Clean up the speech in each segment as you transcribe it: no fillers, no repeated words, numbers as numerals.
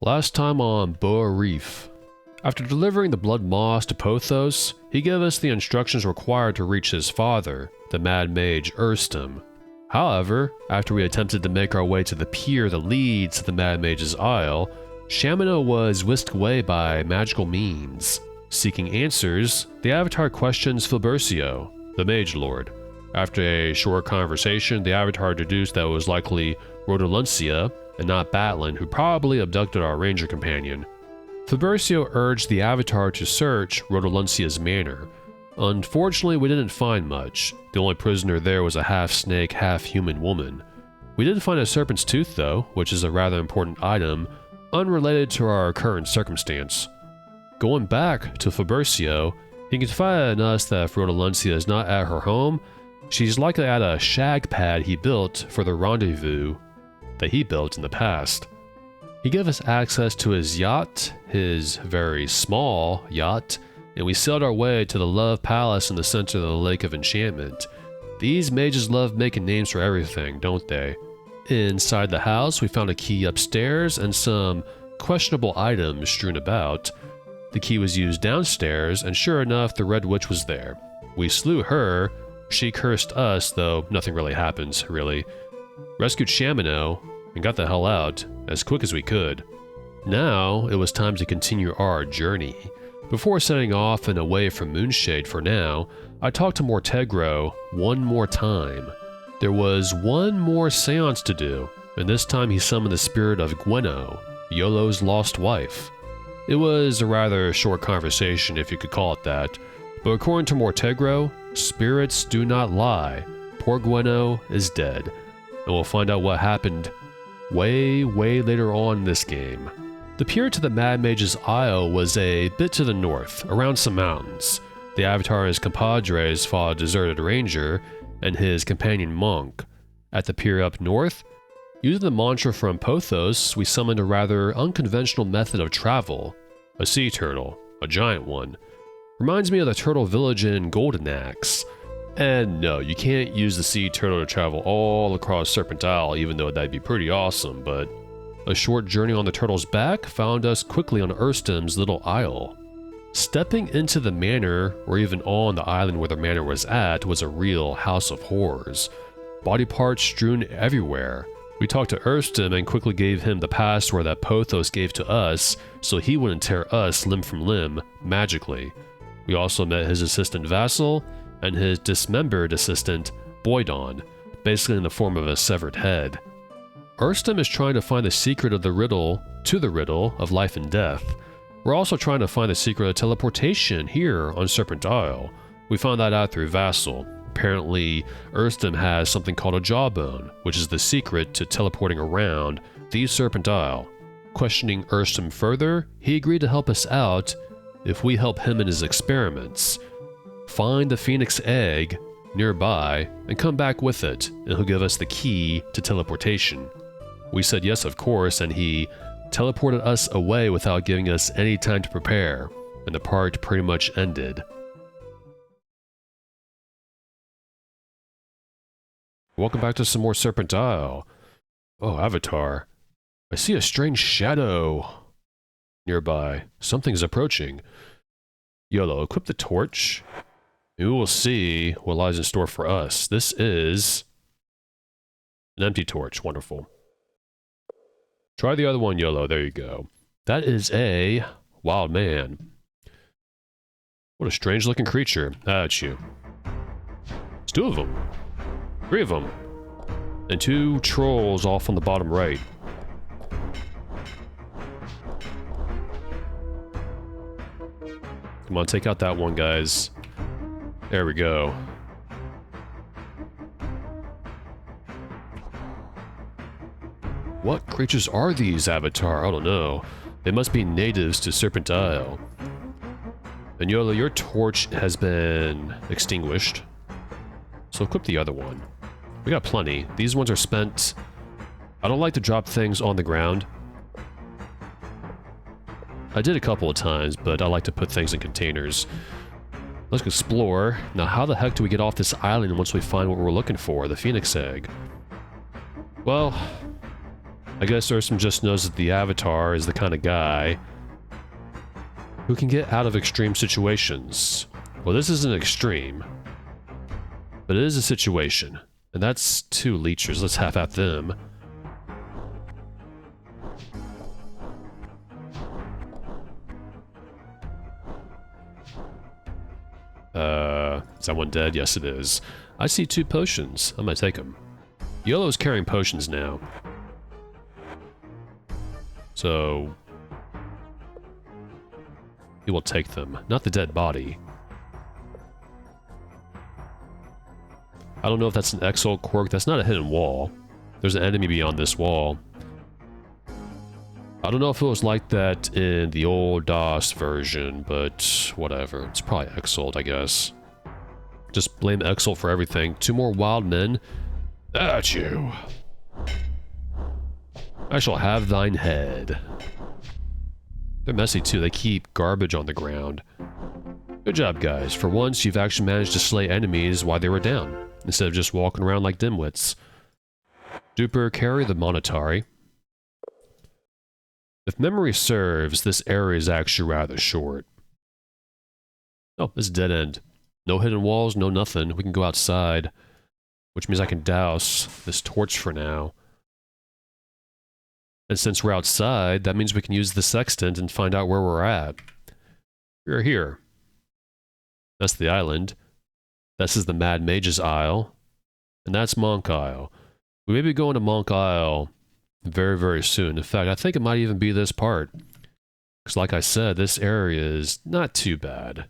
Last time on Boa Reef. After delivering the blood moss to Pothos, he gave us the instructions required to reach his father, the Mad Mage Urstum. However, after we attempted to make our way to the pier that leads to the Mad Mage's Isle, Shamino was whisked away by magical means. Seeking answers, the Avatar questions Filbercio, the Mage Lord. After a short conversation, the Avatar deduced that it was likely Rodolencia, and not Batlin, who probably abducted our ranger companion. Filbercio urged the Avatar to search Rodolencia's manor. Unfortunately, we didn't find much. The only prisoner there was a half-snake, half-human woman. We did find a serpent's tooth though, which is a rather important item, unrelated to our current circumstance. Going back to Filbercio, he confided in us that if Rodolencia is not at her home, she's likely at a shag pad he built for the rendezvous that he built in the past. He gave us access to his yacht, his very small yacht, and we sailed our way to the Love Palace in the center of the Lake of Enchantment. These mages love making names for everything, don't they? Inside the house, we found a key upstairs and some questionable items strewn about. The key was used downstairs, and sure enough, the Red Witch was there. We slew her. She cursed us, though nothing really happens, really. Rescued Shamino, and got the hell out, as quick as we could. Now, it was time to continue our journey. Before setting off and away from Moonshade for now, I talked to Mortegro one more time. There was one more seance to do, and this time he summoned the spirit of Gweno, Yolo's lost wife. It was a rather short conversation, if you could call it that, but according to Mortegro, spirits do not lie. Poor Gweno is dead, and we'll find out what happened way later on in this game. The pier to the Mad Mage's Isle was a bit to the north, around some mountains. The Avatar and his compadres fought a deserted ranger and his companion monk. At the pier up north, using the mantra from Pothos, we summoned a rather unconventional method of travel. A sea turtle, a giant one. Reminds me of the turtle village in Golden Axe. And no, you can't use the sea turtle to travel all across Serpent Isle, even though that'd be pretty awesome, but a short journey on the turtle's back found us quickly on Urstum's little isle. Stepping into the manor, or even on the island where the manor was at, was a real house of horrors. Body parts strewn everywhere. We talked to Urstum and quickly gave him the password that Pothos gave to us so he wouldn't tear us limb from limb magically. We also met his assistant Vassal and his dismembered assistant, Boydon, basically in the form of a severed head. Urstum is trying to find the secret of the riddle of life and death. We're also trying to find the secret of teleportation here on Serpent Isle. We found that out through Vassal. Apparently, Urstum has something called a jawbone, which is the secret to teleporting around the Serpent Isle. Questioning Urstum further, he agreed to help us out if we help him in his experiments. Find the Phoenix egg nearby and come back with it, and he'll give us the key to teleportation. We said yes, of course, and he teleported us away without giving us any time to prepare, and the part pretty much ended. Welcome back to some more Serpent Isle. Oh, Avatar. I see a strange shadow nearby. Something's approaching. Yolo, equip the torch. We will see what lies in store for us. This is an empty torch. Wonderful. Try the other one, Yolo. There you go. That is a wild man. What a strange looking creature. That's you. It's two of them. Three of them. And two trolls off on the bottom right. Come on, take out that one, guys. There we go. What creatures are these, Avatar? I don't know. They must be natives to Serpent Isle. And Yolo, your torch has been extinguished. So equip the other one. We got plenty. These ones are spent. I don't like to drop things on the ground. I did a couple of times, but I like to put things in containers. Let's explore. Now, how the heck do we get off this island once we find what we're looking for, the Phoenix egg? Well, I guess Ursum just knows that the Avatar is the kind of guy who can get out of extreme situations. Well, this isn't extreme, but it is a situation. And that's 2 leechers. Let's have at them. Is that one dead? Yes, it is. I see 2 potions. I'm gonna take them. Yellow's carrying potions now. So he will take them. Not the dead body. I don't know if that's an Exalt quirk. That's not a hidden wall. There's an enemy beyond this wall. I don't know if it was like that in the old DOS version, but whatever. It's probably Exalt, I guess. Just blame Exalt for everything. 2 more wild men. At you. I shall have thine head. They're messy too. They keep garbage on the ground. Good job, guys. For once, you've actually managed to slay enemies while they were down, instead of just walking around like dimwits. Duper, carry the Monetary. If memory serves, this area is actually rather short. Oh, this is dead end. No hidden walls, no nothing. We can go outside, which means I can douse this torch for now. And since we're outside, that means we can use the sextant and find out where we're at. We're here. That's the island. This is the Mad Mage's Isle. And that's Monk Isle. We may be going to Monk Isle very, very soon. In fact, I think it might even be this part. Because like I said, this area is not too bad.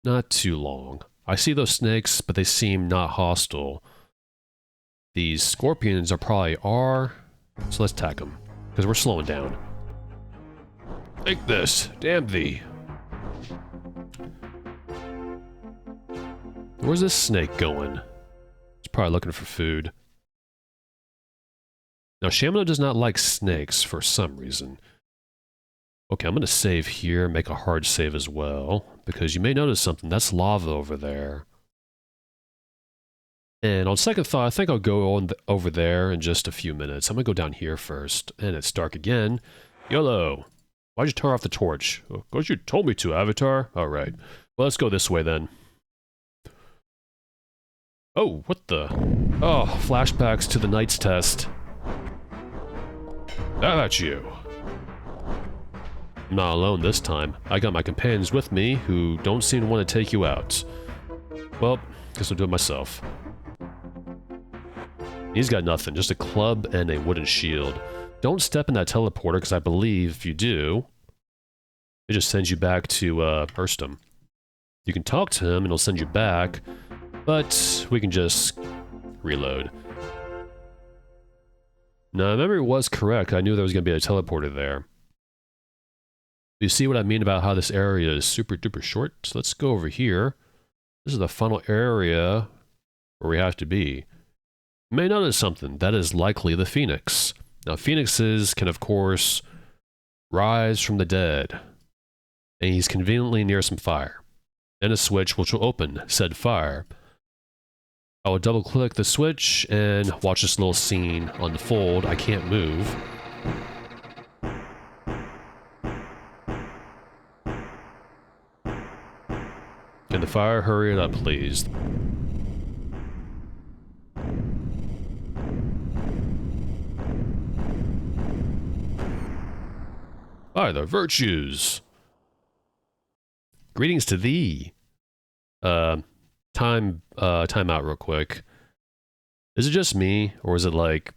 Not too long. I see those snakes, but they seem not hostile. These scorpions are probably so let's attack them. Because we're slowing down. Take this, damn thee. Where's this snake going? It's probably looking for food. Now, Shamino does not like snakes for some reason. Okay, I'm going to save here, make a hard save as well, because you may notice something. That's lava over there. And on second thought, I think I'll go over there in just a few minutes. I'm going to go down here first, and it's dark again. YOLO! Why'd you turn off the torch? Because you told me to, Avatar. Alright. Well, let's go this way then. Oh, what the? Oh, flashbacks to the Knight's Test. How about you? I'm not alone this time. I got my companions with me who don't seem to want to take you out. Well, guess I'll do it myself. He's got nothing, just a club and a wooden shield. Don't step in that teleporter, because I believe if you do, it just sends you back to Urstum. You can talk to him and he'll send you back, but we can just reload. Now, my memory was correct. I knew there was going to be a teleporter there. You see what I mean about how this area is super duper short? So let's go over here. This is the final area where we have to be. You may notice something. That is likely the Phoenix. Now, Phoenixes can, of course, rise from the dead. And he's conveniently near some fire. And a switch which will open said fire. I will double click the switch and watch this little scene unfold. I can't move. Can the fire hurry it up, please? By the virtues. Greetings to thee. Time out real quick. Is it just me, or is it like...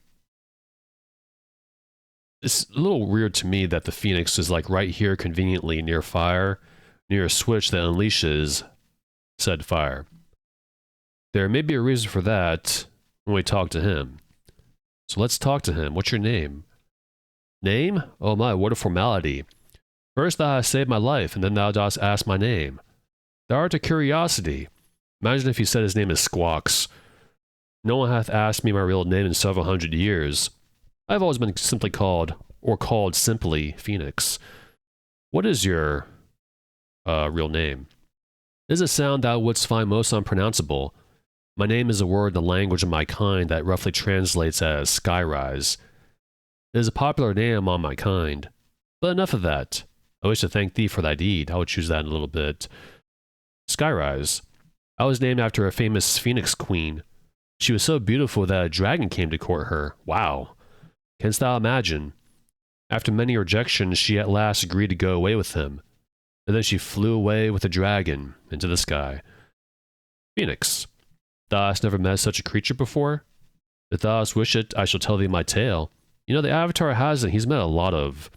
It's a little weird to me that the Phoenix is like right here conveniently near fire, near a switch that unleashes said fire. There may be a reason for that when we talk to him. So let's talk to him. What's your name? Name? Oh my, what a formality. First thou hast saved my life, and then thou dost ask my name. Thou art a curiosity. Imagine if he said his name is Squawks. No one hath asked me my real name in several hundred years. I have always been simply called, or called simply, Phoenix. What is your real name? It is a sound thou wouldst find most unpronounceable. My name is a word in the language of my kind that roughly translates as skyrise. It is a popular name among my kind. But enough of that. I wish to thank thee for thy deed. I will choose that in a little bit. Skyrise. I was named after a famous phoenix queen. She was so beautiful that a dragon came to court her. Wow. Canst thou imagine? After many rejections, she at last agreed to go away with him. And then she flew away with the dragon into the sky. Phoenix. Thou hast never met such a creature before? If thou hast wish it, I shall tell thee my tale. You know, the Avatar hasn't. He's met a lot of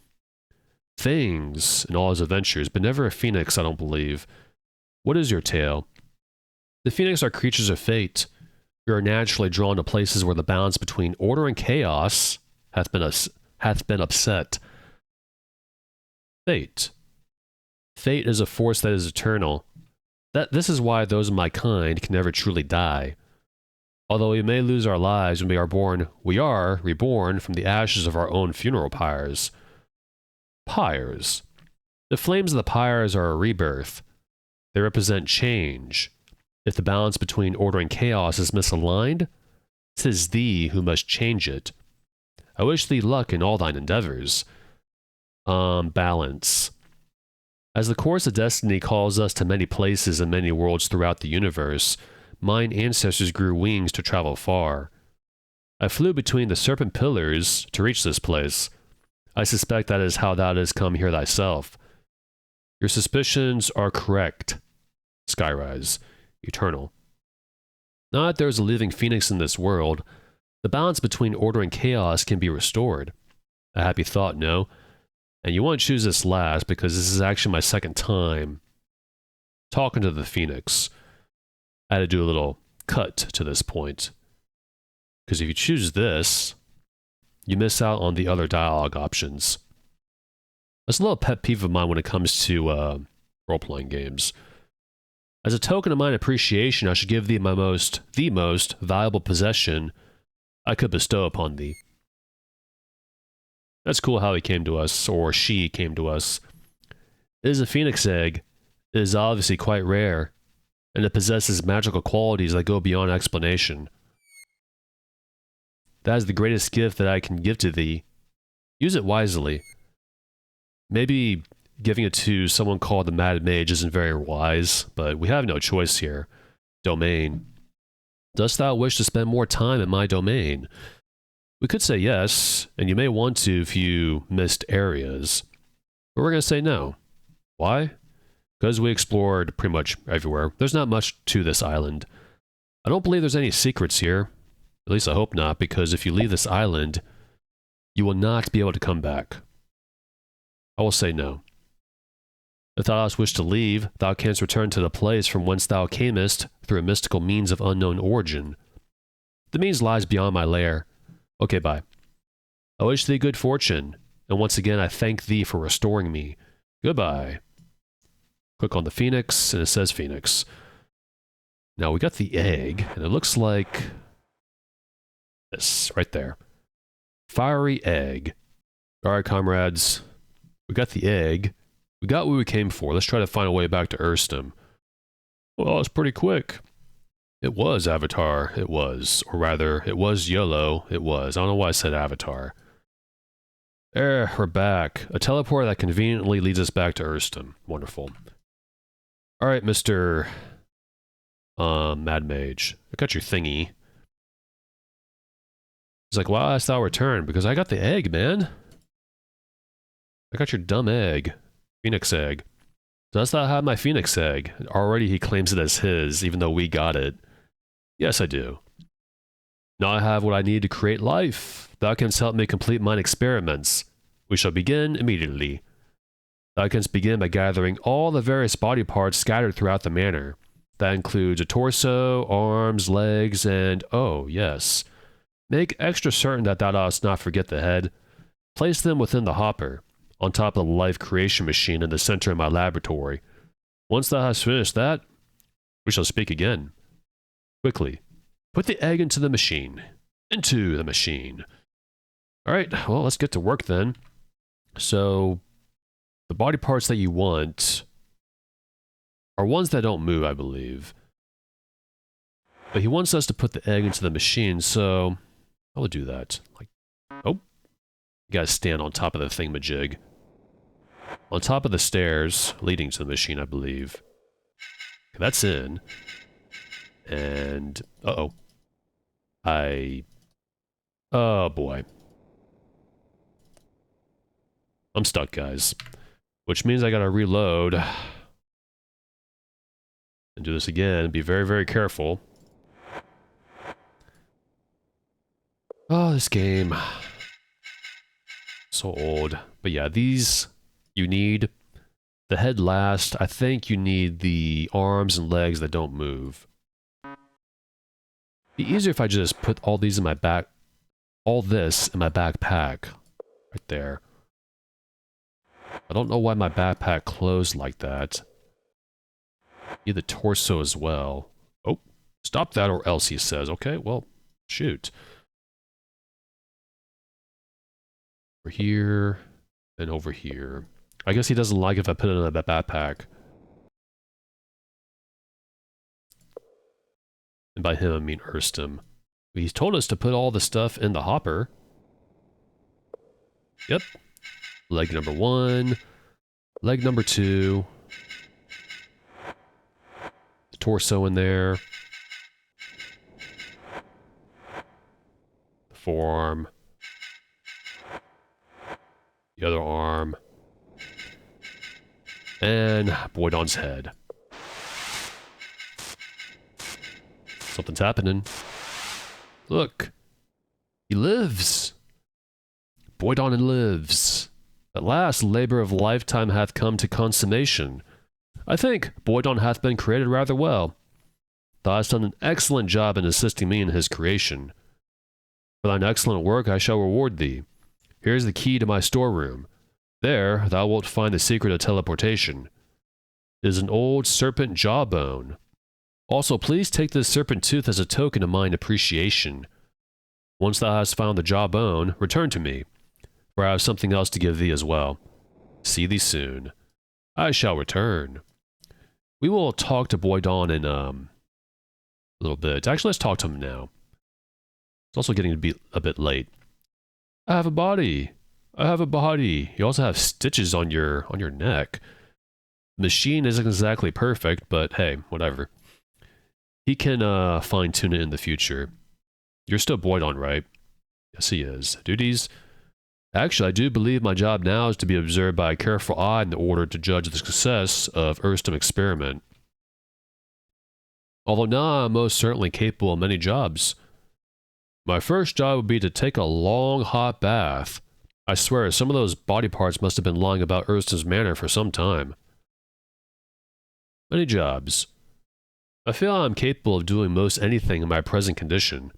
things in all his adventures, but never a phoenix, I don't believe. What is your tale? The phoenix are creatures of fate. We are naturally drawn to places where the balance between order and chaos hath been upset. Fate. Fate is a force that is eternal. This is why those of my kind can never truly die. Although we may lose our lives when we are born, we are reborn from the ashes of our own funeral pyres. Pyres. The flames of the pyres are a rebirth. They represent change. If the balance between order and chaos is misaligned, 'tis thee who must change it. I wish thee luck in all thine endeavors. Balance. As the course of destiny calls us to many places and many worlds throughout the universe, mine ancestors grew wings to travel far. I flew between the Serpent pillars to reach this place. I suspect that is how thou didst come here thyself. Your suspicions are correct. Skyrise. Eternal. Now that there is a living phoenix in this world, the balance between order and chaos can be restored. A happy thought, no? And you want to choose this last because this is actually my second time talking to the phoenix. I had to do a little cut to this point. Because if you choose this, you miss out on the other dialogue options. That's a little pet peeve of mine when it comes to role-playing games. As a token of my appreciation, I should give thee the most valuable possession I could bestow upon thee. That's cool how he came to us, or she came to us. It is a phoenix egg. It is obviously quite rare, and it possesses magical qualities that go beyond explanation. That is the greatest gift that I can give to thee. Use it wisely. Maybe giving it to someone called the Mad Mage isn't very wise, but we have no choice here. Domain. Dost thou wish to spend more time in my domain? We could say yes, and you may want to if you missed areas. But we're going to say no. Why? Because we explored pretty much everywhere. There's not much to this island. I don't believe there's any secrets here. At least I hope not, because if you leave this island, you will not be able to come back. I will say no. If thou dost wish to leave, thou canst return to the place from whence thou camest through a mystical means of unknown origin. The means lies beyond my lair. Okay, bye. I wish thee good fortune, and once again I thank thee for restoring me. Goodbye. Click on the phoenix, and it says phoenix. Now we got the egg, and it looks like this, right there. Fiery egg. Alright, comrades. We got the egg. We got what we came for. Let's try to find a way back to Urstum. Well, it's pretty quick. It was Avatar. It was. Or rather, it was YOLO. It was. I don't know why I said Avatar. We're back. A teleport that conveniently leads us back to Urstum. Wonderful. Alright, Mr. Mad Mage. I got your thingy. He's like, why hast thou returned? Because I got the egg, man. I got your dumb egg. Phoenix egg. Does thou have my phoenix egg? Already he claims it as his, even though we got it. Yes, I do. Now I have what I need to create life. Thou canst help me complete mine experiments. We shall begin immediately. Thou canst begin by gathering all the various body parts scattered throughout the manor. That includes a torso, arms, legs, and, oh, yes. Make extra certain that thou dost not forget the head. Place them within the hopper, on top of the life creation machine in the center of my laboratory. Once thou hast finished that, we shall speak again. Quickly, put the egg into the machine. Into the machine. Alright, well, let's get to work then. So, the body parts that you want are ones that don't move, I believe. But he wants us to put the egg into the machine, so I will do that. Like, oh, you gotta stand on top of the thingamajig. On top of the stairs leading to the machine, I believe. Okay, that's in. And, uh-oh. Oh boy. I'm stuck, guys. Which means I gotta reload. And do this again. Be very, very careful. Oh, this game. So old. But yeah, these you need. The head last. I think you need the arms and legs that don't move. Be easier if I just put all these in my back. All this in my backpack. Right there. I don't know why my backpack closed like that. Need the torso as well. Oh, stop that or else, he says. Okay, well, shoot. Over here, and over here. I guess he doesn't like if I put it in that backpack. And by him, I mean Erstum. He's told us to put all the stuff in the hopper. Yep. Leg number 1. Leg number 2. The torso in there. The forearm. The other arm. And Boydon's head. Something's happening. Look. He lives. Boydon lives. At last, labor of lifetime hath come to consummation. I think Boydon hath been created rather well. Thou hast done an excellent job in assisting me in his creation. For thine excellent work I shall reward thee. Here is the key to my storeroom. There thou wilt find the secret of teleportation. It is an old serpent jawbone. Also, please take this serpent tooth as a token of mine appreciation. Once thou hast found the jawbone, return to me, for I have something else to give thee as well. See thee soon. I shall return. We will talk to Boydon in a little bit. Actually, let's talk to him now. It's also getting to be a bit late. I have a body. I have a body. You also have stitches on your neck. The machine isn't exactly perfect, but hey, whatever. He can fine-tune it in the future. You're still Boydon, right? Yes, he is. Duties? Actually, I do believe my job now is to be observed by a careful eye in order to judge the success of Erstum experiment. Although now I'm most certainly capable of many jobs. My first job would be to take a long hot bath. I swear, some of those body parts must have been lying about Erstum's manor for some time. Many jobs. I feel I'm capable of doing most anything in my present condition.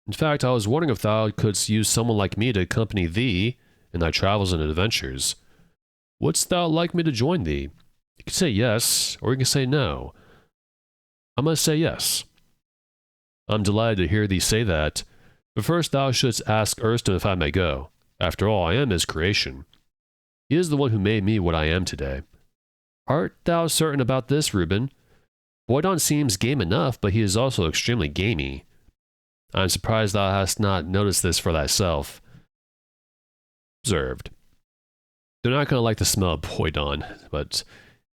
In fact, I was wondering if thou couldst use someone like me to accompany thee in thy travels and adventures. Wouldst thou like me to join thee? You can say yes, or you can say no. I must say yes. I'm delighted to hear thee say that, but first thou shouldst ask Erstum if I may go. After all, I am his creation. He is the one who made me what I am today. Art thou certain about this, Reuben? Boydon seems game enough, but he is also extremely gamey. I am surprised thou hast not noticed this for thyself. Observed. They're not going to like the smell of Boydon, but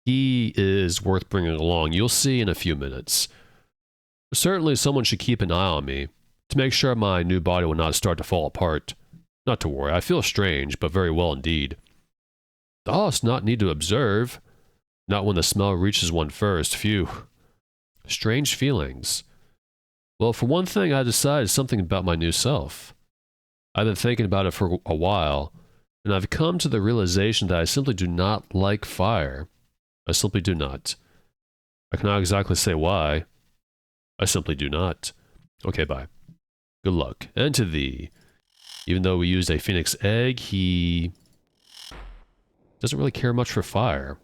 he is worth bringing along. You'll see in a few minutes. Certainly someone should keep an eye on me, to make sure my new body will not start to fall apart. Not to worry, I feel strange, but very well indeed. Thou dost not need to observe. Not when the smell reaches one first, phew. Strange feelings. Well, for one thing, I decided something about my new self. I've been thinking about it for a while, and I've come to the realization that I simply do not like fire. I simply do not. I cannot exactly say why. I simply do not. Okay, bye. Good luck. And to thee. Even though we used a phoenix egg, he doesn't really care much for fire.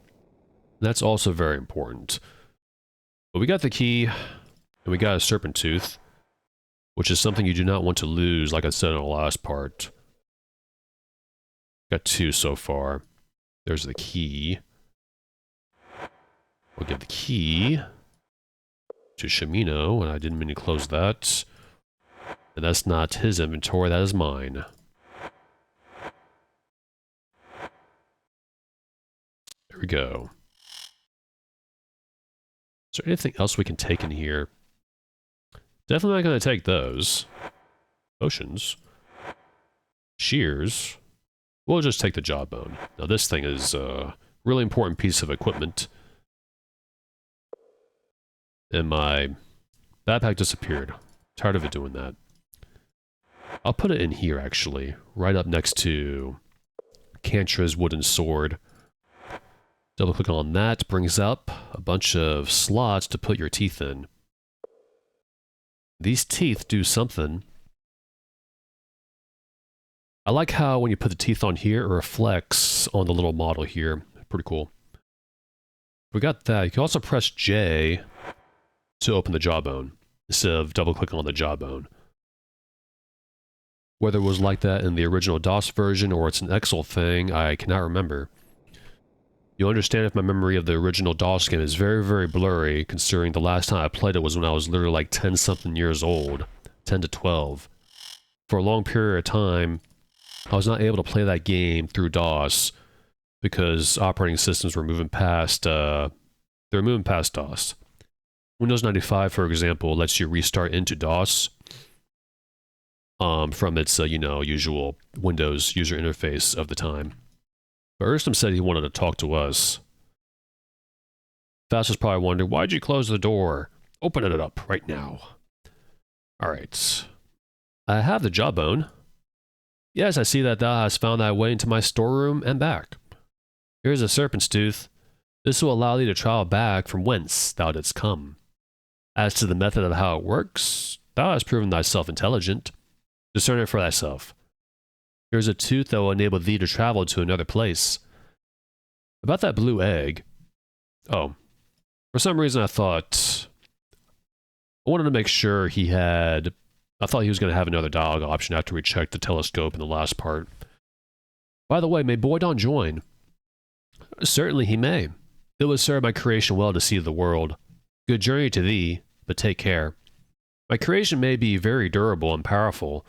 That's also very important. But we got the key, and we got a serpent tooth, which is something you do not want to lose, like I said in the last part. Got 2 so far. There's the key. We'll get the key. to Shimino, and I didn't mean to close that. And that's not his inventory, that is mine. There we go. Is there anything else we can take in here? Definitely not going to take those. Potions. Shears. We'll just take the jawbone. Now this thing is a really important piece of equipment. And my backpack disappeared. Tired of it doing that. I'll put it in here, actually. Right up next to Cantra's wooden sword. Double click on that. Brings up a bunch of slots to put your teeth in. These teeth do something. I like how when you put the teeth on here, it reflects on the little model here. Pretty cool. We got that. You can also press J to open the jawbone, instead of double-clicking on the jawbone. Whether it was like that in the original DOS version or it's an Excel thing, I cannot remember. You'll understand if my memory of the original DOS game is very, very blurry, considering the last time I played it was when I was literally like 10-something years old. 10 to 12. For a long period of time, I was not able to play that game through DOS because operating systems were moving past, they're moving past DOS. Windows 95, for example, lets you restart into DOS from its, you know, usual Windows user interface of the time. But Erstam said he wanted to talk to us. Fast was probably wondering, why'd you close the door? Open it up right now. Alright. I have the jawbone. Yes, I see that thou hast found thy way into my storeroom and back. Here is a serpent's tooth. This will allow thee to travel back from whence thou didst come. As to the method of how it works, thou hast proven thyself intelligent. Discern it for thyself. Here is a tooth that will enable thee to travel to another place. About that blue egg. Oh. For some reason I thought... I wanted to make sure he had... I thought he was going to have another dialogue option after we checked the telescope in the last part. By the way, may Boydon join? Certainly he may. It would serve my creation well to see the world. Good journey to thee, but take care. My creation may be very durable and powerful,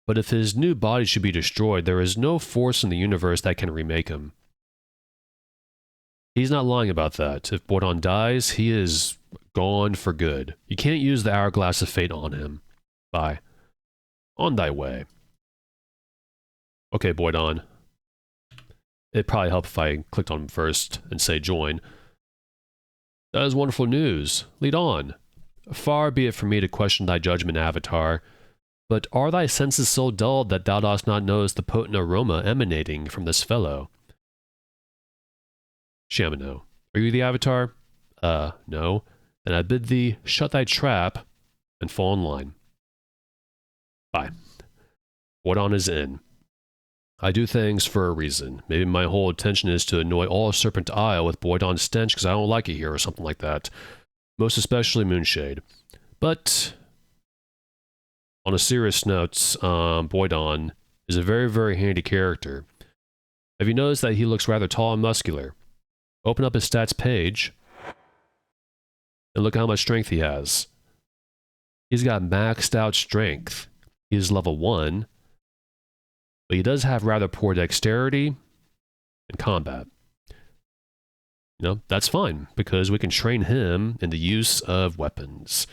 but if his new body should be destroyed, there is no force in the universe that can remake him. He's not lying about that. If Boydon dies, he is gone for good. You can't use the Hourglass of Fate on him. Bye. On thy way. Okay, Boydon. It'd probably help if I clicked on him first and say join. That is wonderful news. Lead on. Far be it from me to question thy judgment, Avatar, but are thy senses so dulled that thou dost not notice the potent aroma emanating from this fellow? Shamino, are you the Avatar? No. Then I bid thee shut thy trap and fall in line. Bye. Boydon is in. I do things for a reason. Maybe my whole intention is to annoy all of Serpent Isle with Boydon's stench because I don't like it here or something like that. Most especially Moonshade. But, on a serious note, Boydon is a very, very handy character. Have you noticed that he looks rather tall and muscular? Open up his stats page, and look how much strength he has. He's got maxed out strength. He's level 1, but he does have rather poor dexterity and combat. You know, that's fine, because we can train him in the use of weapons.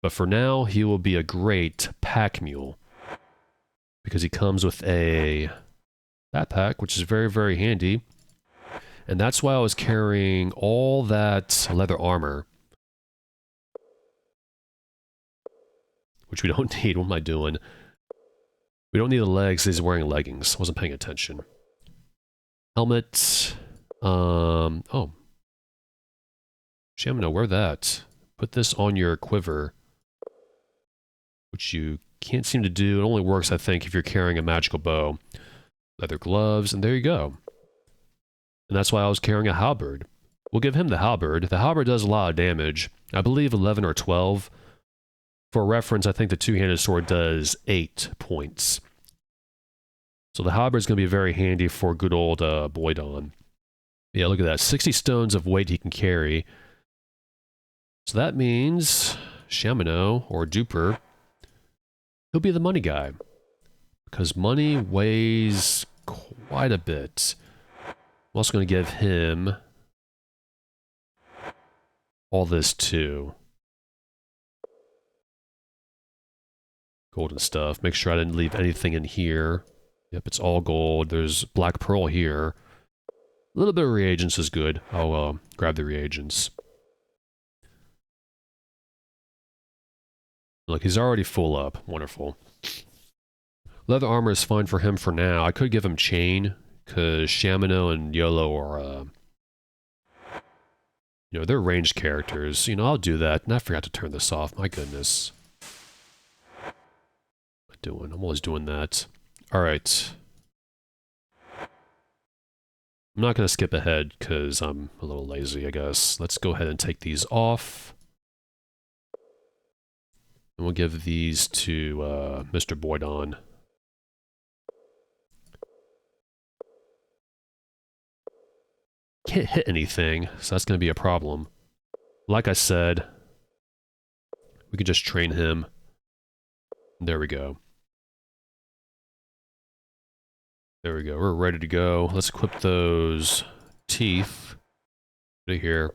But for now, he will be a great pack mule, because he comes with a backpack, which is very, very handy. And that's why I was carrying all that leather armor, which we don't need. What am I doing? We don't need the legs. He's wearing leggings. Wasn't paying attention. Helmet. Oh. Shamino, wear that. Put this on your quiver, which you can't seem to do. It only works, I think, if you're carrying a magical bow. Leather gloves, and there you go. And that's why I was carrying a halberd. We'll give him the halberd. The halberd does a lot of damage. I believe 11 or 12. For reference, I think the two-handed sword does 8 points. So the halberd's going to be very handy for good old Boydon. Yeah, look at that. 60 stones of weight he can carry. So that means Shamino, or Duper, he'll be the money guy. Because money weighs quite a bit. I'm also going to give him all this too. Golden stuff. Make sure I didn't leave anything in here. Yep, it's all gold. There's black pearl here. A little bit of reagents is good. I'll grab the reagents. Look, he's already full up. Wonderful. Leather armor is fine for him for now. I could give him chain, because Shamino and Yolo are, you know, they're ranged characters. You know, I'll do that. And I forgot to turn this off. My goodness. What am I doing? I'm always doing that. Alright. I'm not going to skip ahead, because I'm a little lazy, I guess. Let's go ahead and take these off. And we'll give these to Mr. Boydon. Can't hit anything, so that's going to be a problem. Like I said, we could just train him. There we go. There we go. We're ready to go. Let's equip those teeth. Right here.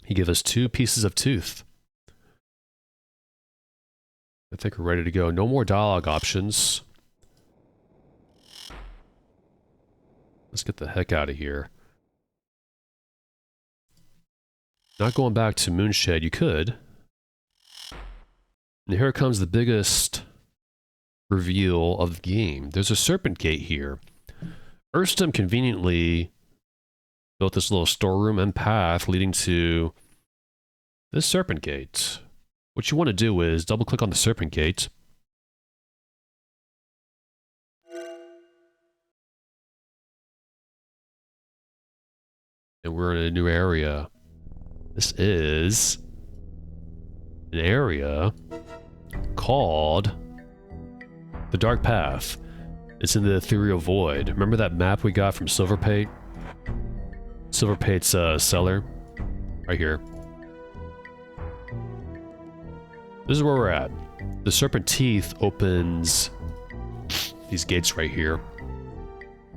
He gave us 2 pieces of tooth. I think we're ready to go. No more dialogue options. Let's get the heck out of here. Not going back to Moonshed, you could. And here comes the biggest reveal of the game. There's a Serpent gate here. Urstum conveniently built this little storeroom and path leading to this Serpent gate. What you want to do is double click on the Serpent gate. And we're in a new area. This is an area called the Dark Path. It's in the Ethereal Void. Remember that map we got from Silverpate? Silverpate's cellar? Right here. This is where we're at. The Serpent Teeth opens these gates right here.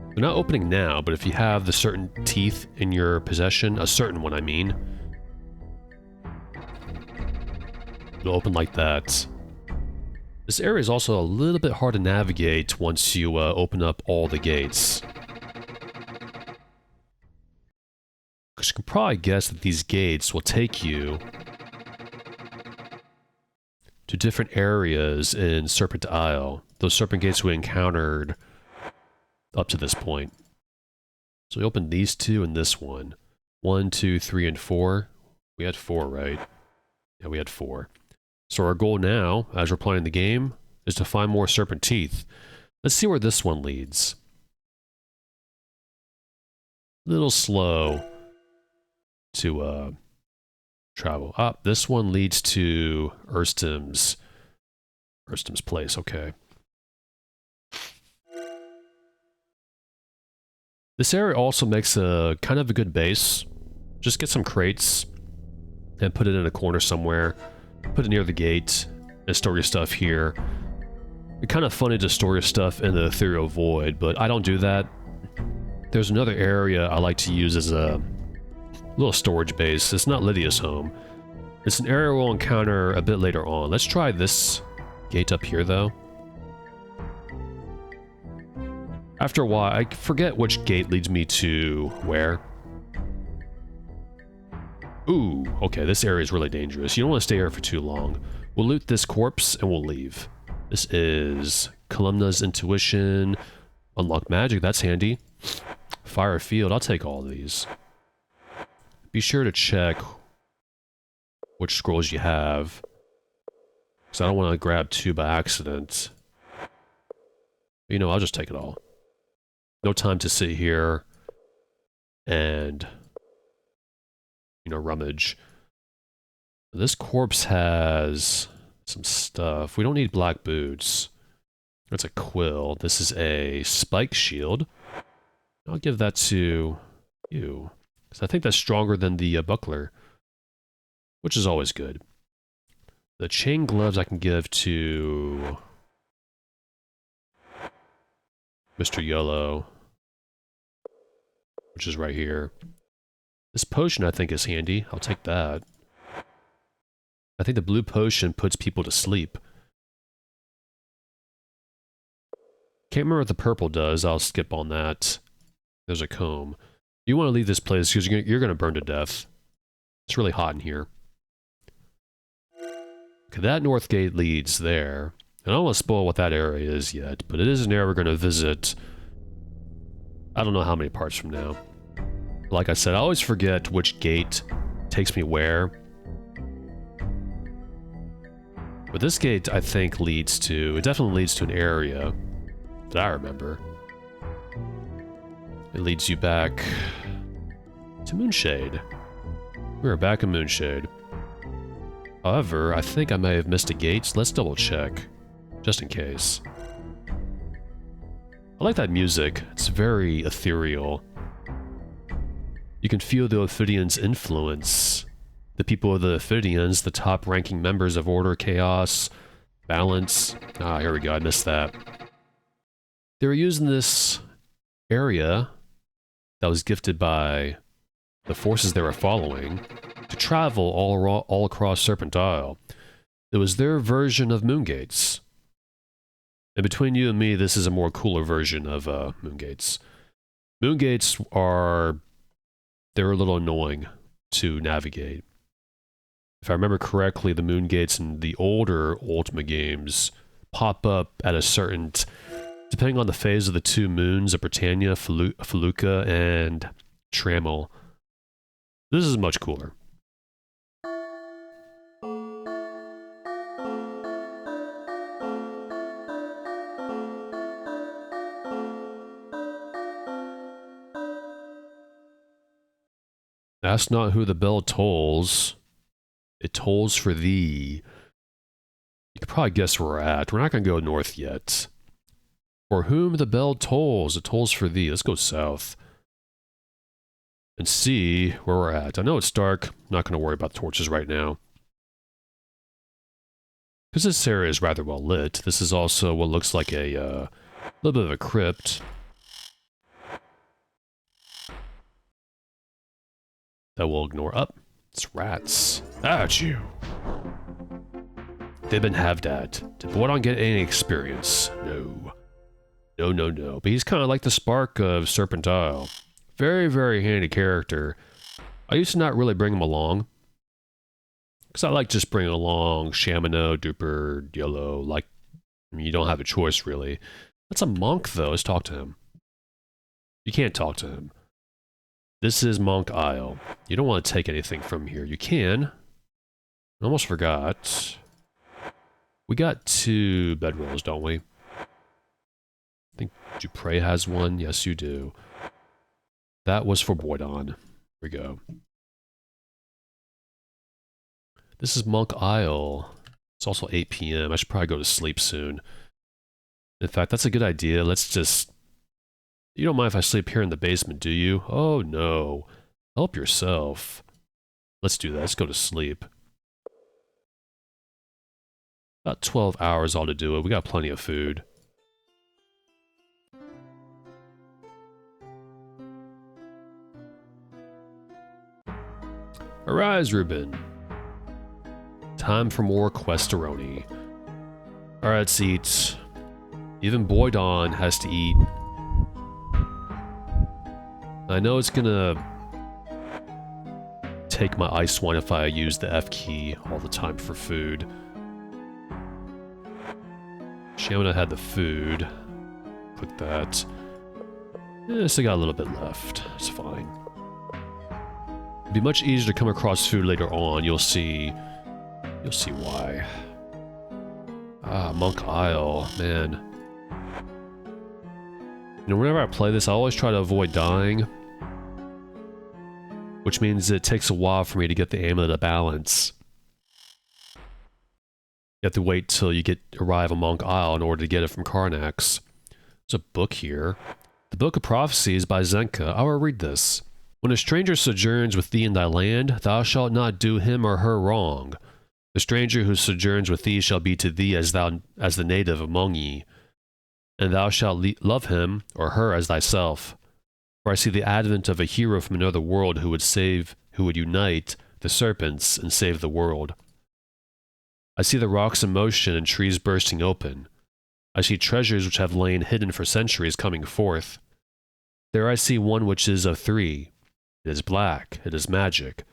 They're not opening now, but if you have the certain teeth in your possession, a certain one I mean, it'll open like that. This area is also a little bit hard to navigate once you open up all the gates. Because you can probably guess that these gates will take you to different areas in Serpent Isle. Those Serpent gates we encountered up to this point. So we opened these 2 and this one. 1, 2, 3, and 4. We had 4, right? Yeah, we had 4. So our goal now, as we're playing the game, is to find more Serpent Teeth. Let's see where this one leads. A little slow to travel. Ah, this one leads to Urstum's place, okay. This area also makes a kind of a good base. Just get some crates and put it in a corner somewhere. Put it near the gate and store your stuff here. It's kind of funny to store your stuff in the Ethereal Void, but I don't do that. There's another area I like to use as a little storage base. It's not Lydia's home. It's an area we'll encounter a bit later on. Let's try this gate up here, though. After a while, I forget which gate leads me to where. Ooh, okay, this area is really dangerous. You don't want to stay here for too long. We'll loot this corpse and we'll leave. This is Columna's Intuition. Unlock magic, that's handy. Fire Field, I'll take all of these. Be sure to check which scrolls you have, because I don't want to grab 2 by accident. You know, I'll just take it all. No time to sit here and, you know, rummage. This corpse has some stuff. We don't need black boots. That's a quill. This is a spike shield. I'll give that to you, because I think that's stronger than the buckler. which is always good. The chain gloves I can give to Mr. Yellow, which is right here. This potion I think is handy. I'll take that. I think the blue potion puts people to sleep. Can't remember what the purple does. I'll skip on that. There's a comb. You want to leave this place because you're going to burn to death. It's really hot in here. Okay, that north gate leads there. And I don't want to spoil what that area is yet, but it is an area we're going to visit. I don't know how many parts from now. Like I said, I always forget which gate takes me where. But this gate, I think, it definitely leads to an area that I remember. It leads you back to Moonshade. We're back in Moonshade. However, I think I may have missed a gate, so let's double check, just in case. I like that music. It's very ethereal. You can feel the Ophidians' influence. The people of the Ophidians, the top-ranking members of Order, Chaos, Balance. Ah, here we go, I missed that. They were using this area that was gifted by the forces they were following to travel all across Serpent Isle. It was their version of Moongates. And between you and me, this is a more cooler version of Moongates. Moongates they're a little annoying to navigate. If I remember correctly, the Moongates in the older Ultima games pop up at a certain... depending on the phase of the two moons of Britannia, Feluca, and Trammel. This is much cooler. Ask not who the bell tolls. It tolls for thee. You could probably guess where we're at. We're not going to go north yet. For whom the bell tolls, it tolls for thee. Let's go south. And see where we're at. I know it's dark. I'm not going to worry about the torches right now. Because this area is rather well lit. This is also what looks like a little bit of a crypt. That we'll ignore. Up. It's rats. At you. They've been halved at. Did Voidon get any experience? No. No. But he's kind of like the spark of Serpent Isle. Very, very handy character. I used to not really bring him along. Because I like just bringing along Shamino, Duper, Yellow. Like, I mean, you don't have a choice, really. That's a monk, though. Let's talk to him. You can't talk to him. This is Monk Isle. You don't want to take anything from here. You can. I almost forgot. We got 2 bedrolls, don't we? I think Dupre has one. Yes, you do. That was for Voidon. Here we go. This is Monk Isle. It's also 8 p.m. I should probably go to sleep soon. In fact, that's a good idea. Let's just... You don't mind if I sleep here in the basement, do you? Oh, no. Help yourself. Let's do that. Let's go to sleep. About 12 hours all to do it. We got plenty of food. Arise, Ruben. Time for more questeroni. Alright, let's eat. Even Voidon has to eat. I know it's gonna take my ice one if I use the F key all the time for food. Shamina had the food. Click that. Yeah, still got a little bit left. It's fine. It'd be much easier to come across food later on. You'll see why. Ah, Monk Isle, man. You know, whenever I play this, I always try to avoid dying. Which means it takes a while for me to get the amulet of balance. You have to wait till you arrive on Monk Isle in order to get it from Karnax. There's a book here. The Book of Prophecies by Zenka. I will read this. When a stranger sojourns with thee in thy land, thou shalt not do him or her wrong. The stranger who sojourns with thee shall be to thee as the native among ye, and thou shalt love him or her as thyself. For I see the advent of a hero from another world who would unite the serpents and save the world. I see the rocks in motion and trees bursting open. I see treasures which have lain hidden for centuries coming forth. There I see one which is of three. It is black, it is magic.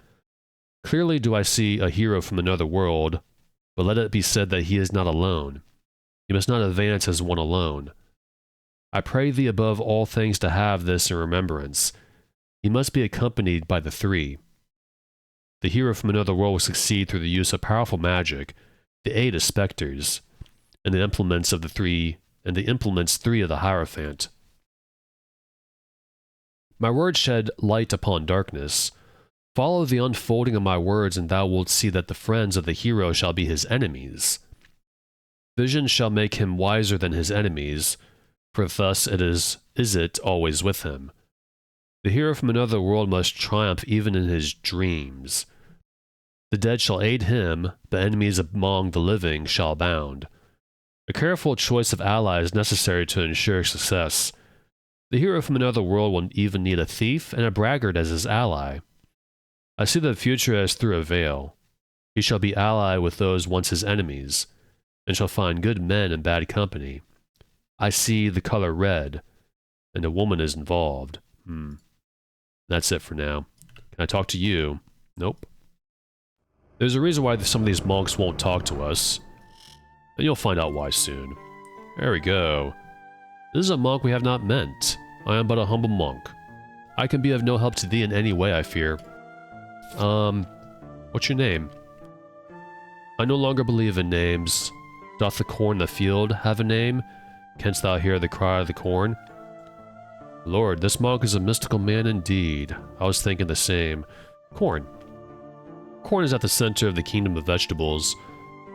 Clearly do I see a hero from another world, but let it be said that he is not alone. He must not advance as one alone. I pray thee above all things to have this in remembrance. He must be accompanied by the three. The hero from another world will succeed through the use of powerful magic, the aid of specters, and the implements three of the Hierophant. My words shed light upon darkness. Follow the unfolding of my words, and thou wilt see that the friends of the hero shall be his enemies. Vision shall make him wiser than his enemies, for thus is it always with him. The hero from another world must triumph even in his dreams. The dead shall aid him, but enemies among the living shall abound. A careful choice of allies is necessary to ensure success. The hero from another world will even need a thief and a braggart as his ally. I see the future as through a veil. He shall be allied with those once his enemies, and shall find good men in bad company. I see the color red, and a woman is involved. That's it for now. Can I talk to you? Nope. There's a reason why some of these monks won't talk to us, and you'll find out why soon. There we go. This is a monk we have not met. I am but a humble monk. I can be of no help to thee in any way, I fear. What's your name? I no longer believe in names. Doth the corn in the field have a name? Canst thou hear the cry of the corn? Lord, this monk is a mystical man indeed. I was thinking the same. Corn. Corn is at the center of the kingdom of vegetables.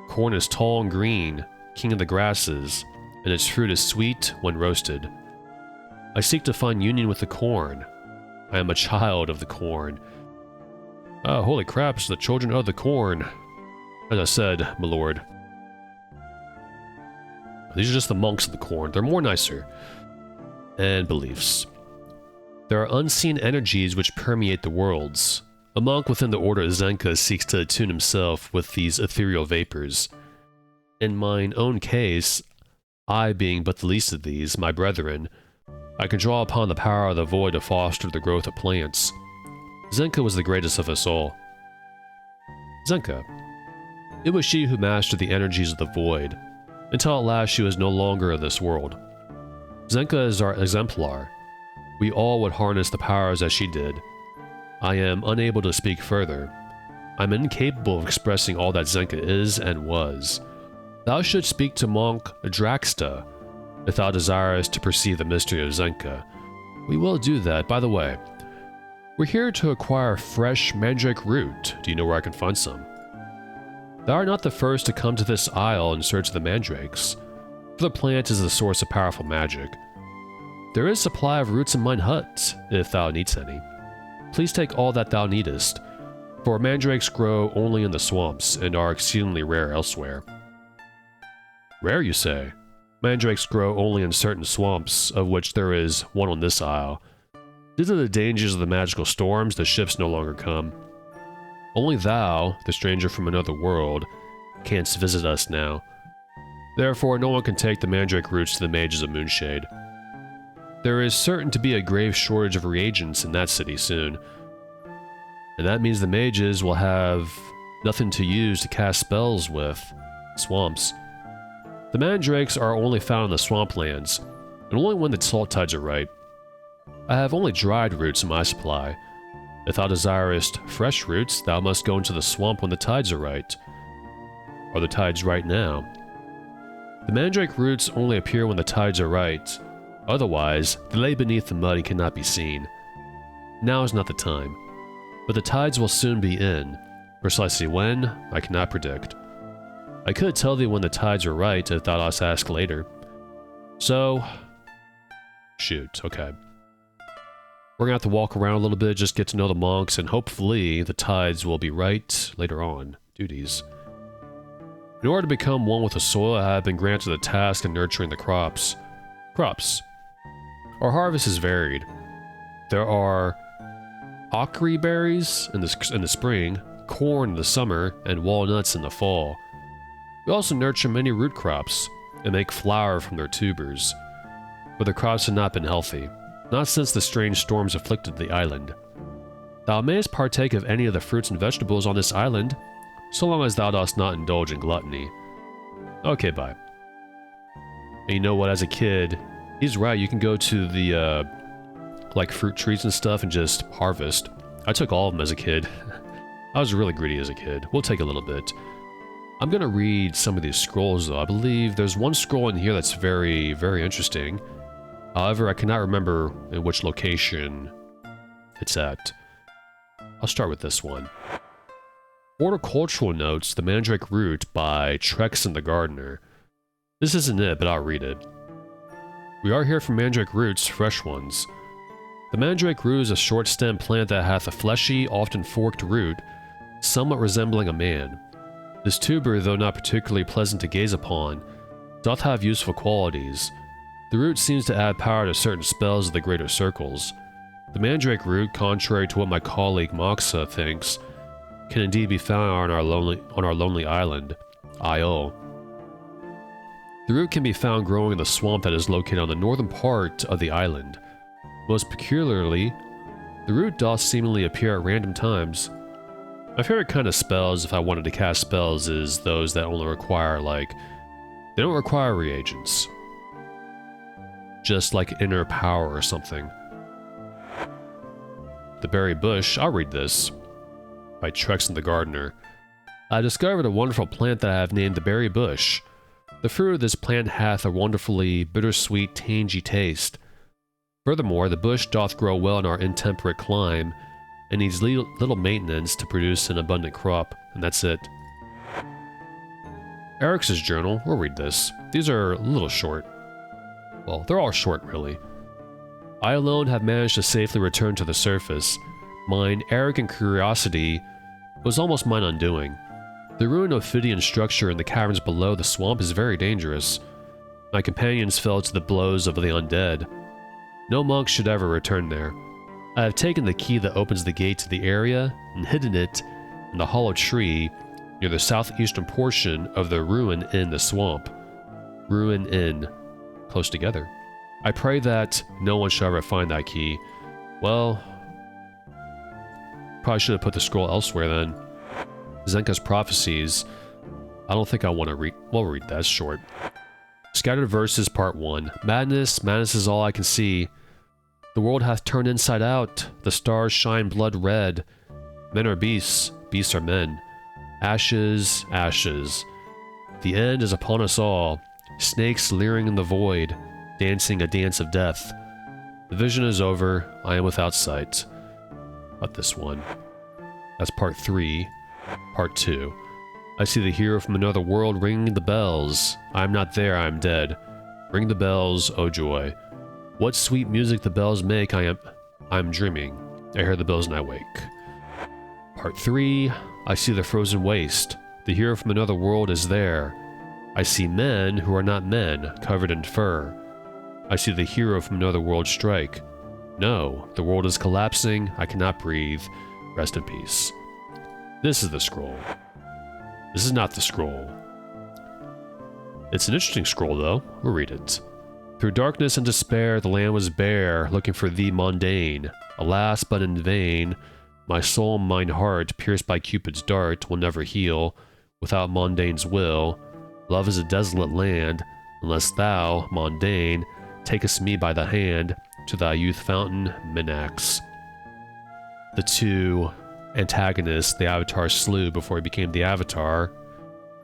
Corn is tall and green, king of the grasses, and its fruit is sweet when roasted. I seek to find union with the corn. I am a child of the corn. Oh, holy crap, it's the children of the corn. As I said, my lord. These are just the monks of the corn. They're more nicer. And beliefs. There are unseen energies which permeate the worlds. A monk within the order of Zenka seeks to attune himself with these ethereal vapors. In mine own case, I being but the least of these, my brethren, I can draw upon the power of the void to foster the growth of plants. Zenka was the greatest of us all. Zenka. It was she who mastered the energies of the void, until at last she was no longer of this world. Zenka is our exemplar. We all would harness the powers as she did. I am unable to speak further. I'm incapable of expressing all that Zenka is and was. Thou shouldst speak to monk Draxta, if thou desirest to perceive the mystery of Zenka. We will do that, by the way. We're here to acquire fresh mandrake root. Do you know where I can find some? Thou art not the first to come to this isle in search of the mandrakes, for the plant is the source of powerful magic. There is supply of roots in mine hut, if thou needst any. Please take all that thou needest, for mandrakes grow only in the swamps and are exceedingly rare elsewhere. Rare, you say? Mandrakes grow only in certain swamps, of which there is one on this isle. Due to the dangers of the magical storms, the ships no longer come. Only thou, the stranger from another world, canst visit us now. Therefore, no one can take the mandrake roots to the mages of Moonshade. There is certain to be a grave shortage of reagents in that city soon. And that means the mages will have nothing to use to cast spells with. Swamps. The mandrakes are only found in the swamplands, and only when the salt tides are right. I have only dried roots in my supply. If thou desirest fresh roots, thou must go into the swamp when the tides are right. Are the tides right now? The mandrake roots only appear when the tides are right. Otherwise, they lay beneath the mud and cannot be seen. Now is not the time, but the tides will soon be in. Precisely when, I cannot predict. I could tell thee when the tides are right if thou dost ask later. So... shoot, okay. We're gonna have to walk around a little bit, just get to know the monks, and hopefully the tides will be right later on. Duties. In order to become one with the soil, I have been granted the task of nurturing the crops. Our harvest is varied. There are ockery berries in the spring, corn in the summer, and walnuts in the fall. We also nurture many root crops and make flour from their tubers, but the crops have not been healthy, not since the strange storms afflicted the island. Thou mayest partake of any of the fruits and vegetables on this island, so long as thou dost not indulge in gluttony. Okay, bye. And you know what, as a kid, he's right, you can go to the, like, fruit trees and stuff and just harvest. I took all of them as a kid. I was really greedy as a kid. We'll take a little bit. I'm gonna read some of these scrolls, though. I believe there's one scroll in here that's very, very interesting. However, I cannot remember in which location it's at. I'll start with this one. Horticultural Notes, The Mandrake Root by Trexon the Gardener. This isn't it, but I'll read it. We are here for mandrake roots, fresh ones. The mandrake root is a short-stemmed plant that hath a fleshy, often forked root, somewhat resembling a man. This tuber, though not particularly pleasant to gaze upon, doth have useful qualities. The root seems to add power to certain spells of the greater circles. The mandrake root, contrary to what my colleague Moxa thinks, can indeed be found on our lonely island, Isle. The root can be found growing in the swamp that is located on the northern part of the island. Most peculiarly, the root doth seemingly appear at random times. My favorite kind of spells, if I wanted to cast spells, is those that only require, like, they don't require reagents. Just like inner power or something. The Berry Bush, I'll read this. By Trexon the Gardener. I discovered a wonderful plant that I have named the Berry Bush. The fruit of this plant hath a wonderfully bittersweet, tangy taste. Furthermore, the bush doth grow well in our intemperate clime, and needs little maintenance to produce an abundant crop, and that's it. Eric's journal, we'll read this. These are a little short. Well, they're all short, really. I alone have managed to safely return to the surface. Mine arrogant curiosity was almost mine undoing. The ruined Ophidian structure in the caverns below the swamp is very dangerous. My companions fell to the blows of the undead. No monk should ever return there. I have taken the key that opens the gate to the area and hidden it in the hollow tree near the southeastern portion of the ruin in the swamp. Ruin Inn. Close together. I pray that no one shall ever find that key. Well, probably should have put the scroll elsewhere then. Zenka's Prophecies. I don't think I want to read. We'll read that. It's short. Scattered Verses Part 1. Madness, madness is all I can see. The world hath turned inside out. The stars shine blood red. Men are beasts, beasts are men. Ashes, ashes. The end is upon us all. Snakes leering in the void, dancing a dance of death. The vision is over. I am without sight. Not this one. That's Part 3. Part 2. I see the hero from another world ringing the bells. I am not there, I am dead. Ring the bells, oh joy. What sweet music the bells make, I am dreaming. I hear the bells and I wake. Part 3. I see the frozen waste. The hero from another world is there. I see men who are not men, covered in fur. I see the hero from another world strike. No, the world is collapsing. I cannot breathe. Rest in peace. This is the scroll. This is not the scroll. It's an interesting scroll, though. We'll read it. Through darkness and despair, the land was bare, looking for thee mundane. Alas, but in vain. My soul and mine heart, pierced by Cupid's dart, will never heal. Without mundane's will, love is a desolate land, unless thou, mundane, takest me by the hand to thy youth fountain, Minax. The two antagonists the Avatar slew before he became the Avatar,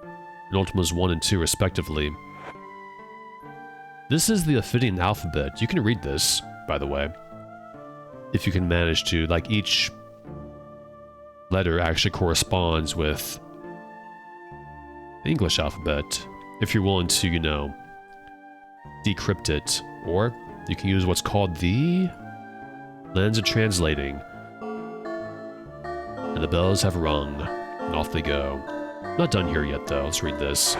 in Ultimas 1 and 2 respectively. This is the Ophidian alphabet. You can read this, by the way, if you can manage to. Like, each letter actually corresponds with the English alphabet, if you're willing to, you know, decrypt it. Or you can use what's called the Lands are translating. And the bells have rung, and off they go. Not done here yet, though. Let's read this.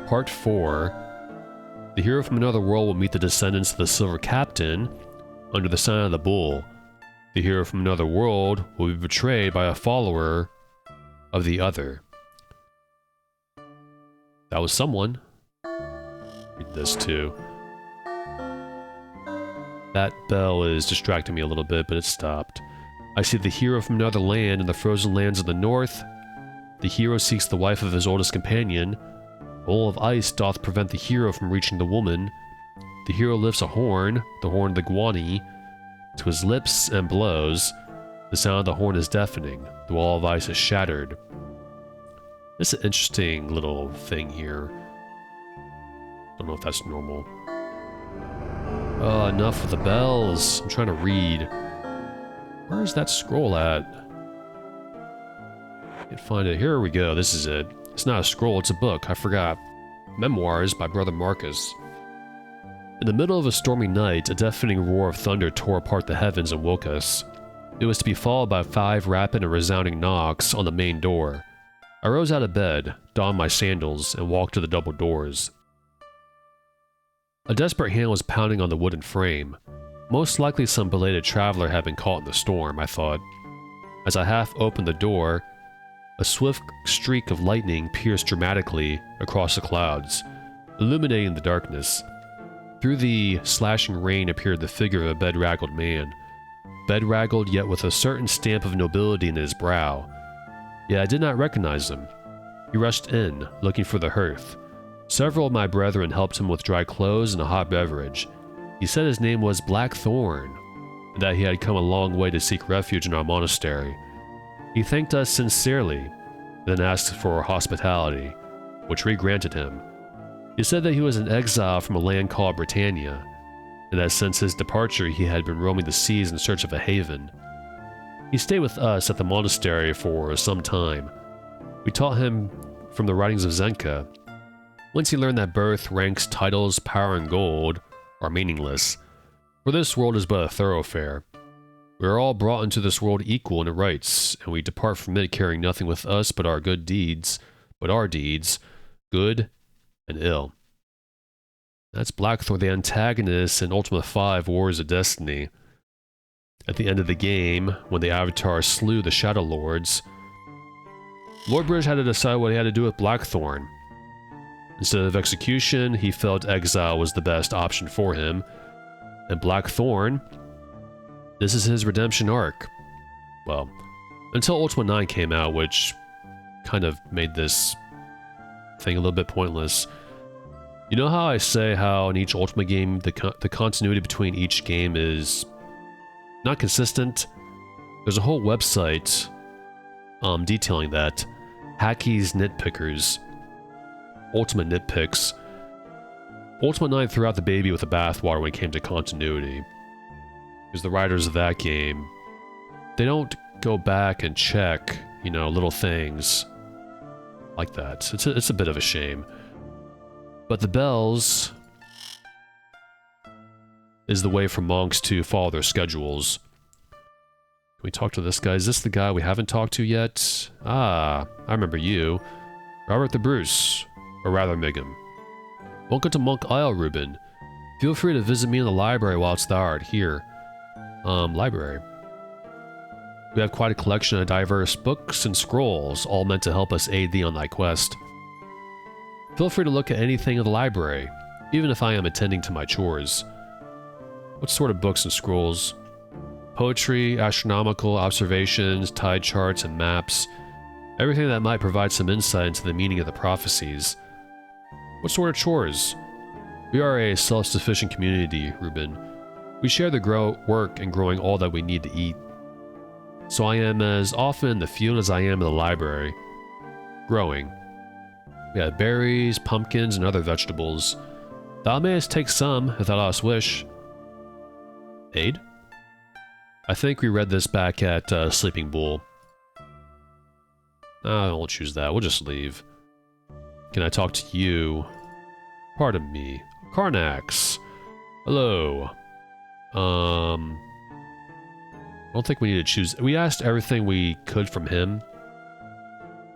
Part 4. The hero from another world will meet the descendants of the Silver Captain under the sign of the Bull. The hero from another world will be betrayed by a follower of the other. That was someone. Read this too. That bell is distracting me a little bit, but it stopped. I see the hero from another land in the frozen lands of the north. The hero seeks the wife of his oldest companion. A wall of ice doth prevent the hero from reaching the woman. The hero lifts a horn, the horn of the Guani, to his lips and blows. The sound of the horn is deafening. The wall of ice is shattered. This is an interesting little thing here. Don't know if that's normal. Oh, enough with the bells. I'm trying to read. Where is that scroll at? Can't find it. Here we go. This is it. It's not a scroll, it's a book. I forgot. Memoirs by Brother Marcus. In the middle of a stormy night, a deafening roar of thunder tore apart the heavens and woke us. It was to be followed by 5 rapid and resounding knocks on the main door. I rose out of bed, donned my sandals, and walked to the double doors. A desperate hand was pounding on the wooden frame. Most likely some belated traveler had been caught in the storm, I thought. As I half opened the door, a swift streak of lightning pierced dramatically across the clouds, illuminating the darkness. Through the slashing rain appeared the figure of a bedraggled man. Bedraggled, yet with a certain stamp of nobility in his brow. Yet I did not recognize him. He rushed in, looking for the hearth. Several of my brethren helped him with dry clothes and a hot beverage. He said his name was Blackthorn, and that he had come a long way to seek refuge in our monastery. He thanked us sincerely, then asked for hospitality, which we granted him. He said that he was an exile from a land called Britannia, and that since his departure he had been roaming the seas in search of a haven. He stayed with us at the monastery for some time. We taught him from the writings of Zenka. Once he learned that birth, ranks, titles, power, and gold are meaningless, for this world is but a thoroughfare. We are all brought into this world equal in rights, and we depart from it carrying nothing with us but our deeds, good and ill. That's Blackthorn, the antagonist in Ultima V: Wars of Destiny. At the end of the game, when the Avatar slew the Shadow Lords, Lord Bridge had to decide what he had to do with Blackthorn. Instead of execution, he felt exile was the best option for him, and Blackthorn, this is his redemption arc. Well, until Ultima IX came out, which kind of made this thing a little bit pointless. You know how I say how in each Ultima game, the continuity between each game is not consistent? There's a whole website detailing that. Hacky's Nitpickers. Ultima Nitpicks. Ultima IX threw out the baby with the bathwater when it came to continuity. Because the writers of that game, they don't go back and check, you know, little things like that. It's a bit of a shame. But the bells is the way for monks to follow their schedules. Can we talk to this guy? Is this the guy we haven't talked to yet? Ah, I remember you. Robert the Bruce. Or rather, Migum. Welcome to Monk Isle, Reuben. Feel free to visit me in the library whilst thou art here. Library. We have quite a collection of diverse books and scrolls, all meant to help us aid thee on thy quest. Feel free to look at anything in the library, even if I am attending to my chores. What sort of books and scrolls? Poetry, astronomical observations, tide charts, and maps. Everything that might provide some insight into the meaning of the prophecies. What sort of chores? We are a self-sufficient community, Reuben. We share the work in growing all that we need to eat. So I am as often in the field as I am in the library. Growing. We have berries, pumpkins, and other vegetables. Thou mayest take some, if thou dost wish. Aid? I think we read this back at Sleeping Bull. I won't choose that, we'll just leave. Can I talk to you? Pardon me. Carnax. Hello. I don't think we need to choose. We asked everything we could from him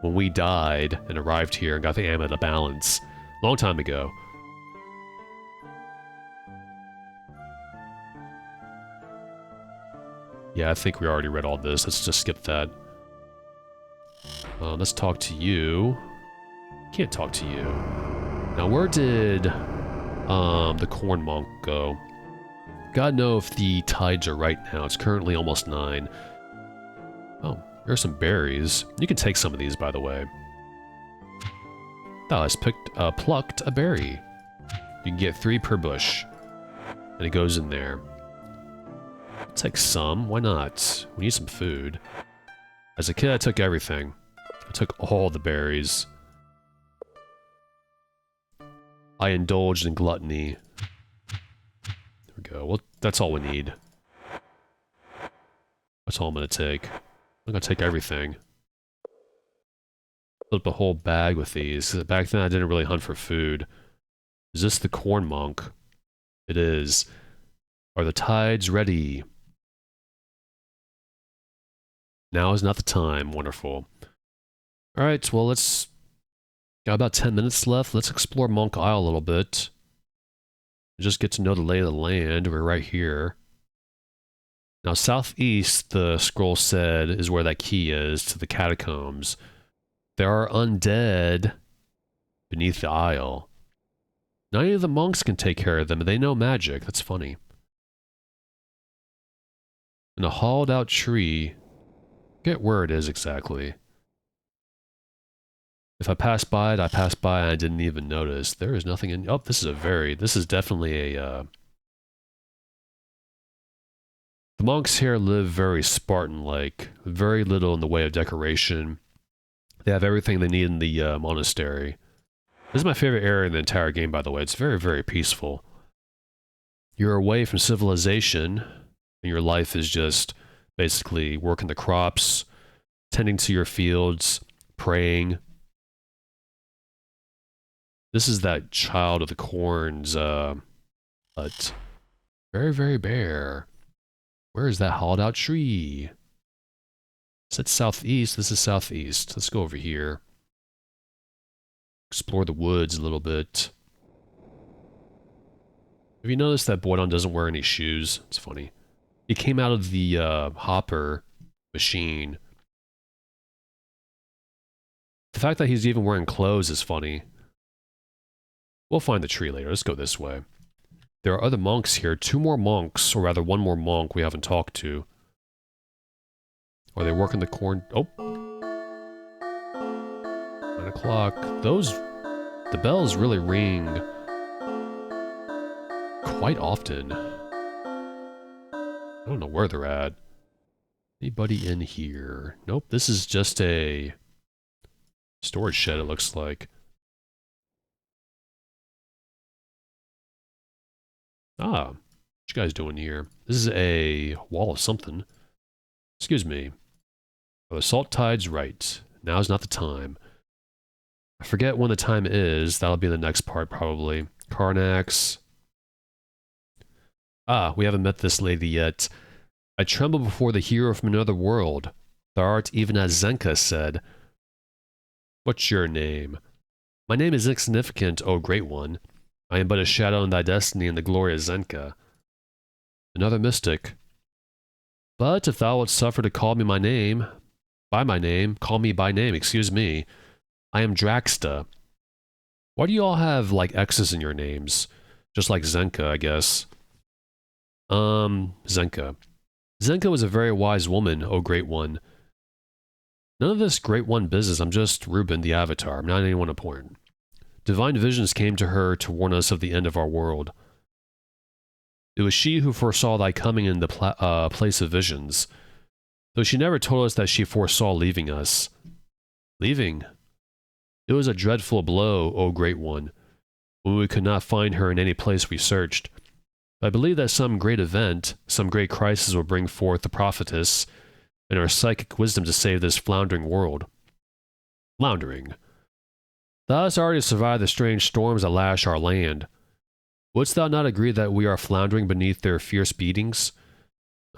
when we died and arrived here and got the Amulet of Balance. Long time ago. Yeah, I think we already read all this. Let's just skip that. Let's talk to you. Can't talk to you. Now, where did the Corn Monk go? God know if the tides are right now. It's currently almost 9. Oh, here are some berries. You can take some of these, by the way. Oh, I plucked a berry. You can get 3 per bush. And it goes in there. I'll take some. Why not? We need some food. As a kid, I took everything. I took all the berries. I indulged in gluttony. There we go. Well, that's all we need. That's all I'm gonna take. I'm gonna take everything. Flip a whole bag with these. Back then, I didn't really hunt for food. Is this the Corn Monk? It is. Are the tides ready? Now is not the time. Wonderful. Alright, well, let's... Got about 10 minutes left. Let's explore Monk Isle a little bit. Just get to know the lay of the land. We're right here. Now, southeast, the scroll said, is where that key is to the catacombs. There are undead beneath the isle. None of the monks can take care of them, and they know magic. That's funny. And a hollowed out tree. I forget where it is exactly. If I pass by it, I passed by and I didn't even notice. There is nothing in... Oh, this is definitely a... The monks here live very Spartan-like. Very little in the way of decoration. They have everything they need in the monastery. This is my favorite area in the entire game, by the way. It's very, very peaceful. You're away from civilization, and your life is just basically working the crops, tending to your fields, praying. This is that child of the corn's hut. Very, very bare. Where is that hollowed out tree? Is that southeast? This is southeast. Let's go over here. Explore the woods a little bit. Have you noticed that Boydon doesn't wear any shoes? It's funny. He came out of the hopper machine. The fact that he's even wearing clothes is funny. We'll find the tree later. Let's go this way. There are other monks here. 2 more monks, or rather 1 more monk we haven't talked to. Are they working the corn? Oh. 9 o'clock. The bells really ring quite often. I don't know where they're at. Anybody in here? Nope, this is just a storage shed, it looks like. Ah, what you guys doing here? This is a wall of something. Excuse me. Are the salt tides right? Now's not the time. I forget when the time is. That'll be the next part, probably. Karnax. Ah, we haven't met this lady yet. I tremble before the hero from another world. Thou art even as Zenka said. What's your name? My name is insignificant, O Great One. I am but a shadow in thy destiny in the glory of Zenka. Another mystic. But if thou wouldst suffer to call me call me by name, excuse me. I am Draxta. Why do you all have, like, X's in your names? Just like Zenka, I guess. Zenka. Zenka was a very wise woman, O Great One. None of this Great One business, I'm just Ruben, the Avatar. I'm not anyone important. Divine visions came to her to warn us of the end of our world. It was she who foresaw thy coming in the place of visions, though she never told us that she foresaw leaving us. Leaving? It was a dreadful blow, O Great One, when we could not find her in any place we searched. I believe that some great event, some great crisis will bring forth the prophetess and our psychic wisdom to save this floundering world. Floundering. Thou hast already survived the strange storms that lash our land. Wouldst thou not agree that we are floundering beneath their fierce beatings?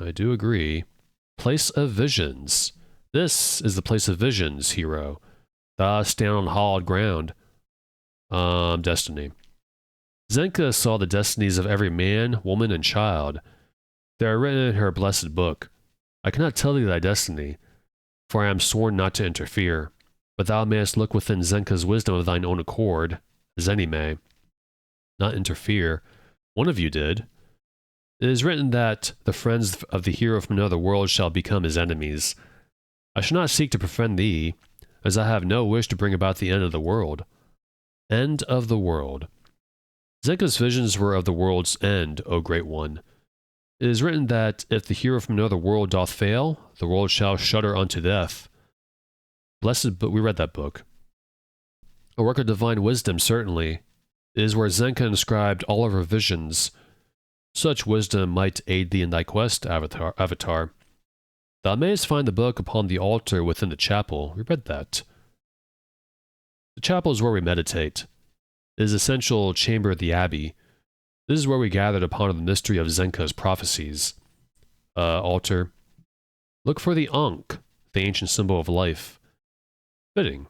I do agree. Place of visions. This is the place of visions, hero. Thou stand on hallowed ground. Destiny. Zenka saw the destinies of every man, woman, and child. They are written in her blessed book. I cannot tell thee thy destiny, for I am sworn not to interfere, but thou mayest look within Zenka's wisdom of thine own accord, as any may. Not interfere. One of you did. It is written that the friends of the hero from another world shall become his enemies. I shall not seek to befriend thee, as I have no wish to bring about the end of the world. End of the world. Zenka's visions were of the world's end, O Great One. It is written that if the hero from another world doth fail, the world shall shudder unto death. Blessed book, we read that book. A work of divine wisdom, certainly. It is where Zenka inscribed all of her visions. Such wisdom might aid thee in thy quest, Avatar. Thou mayest find the book upon the altar within the chapel. We read that. The chapel is where we meditate. It is the essential chamber of the abbey. This is where we gathered upon the mystery of Zenka's prophecies. Altar. Look for the Ankh, the ancient symbol of life. Fitting.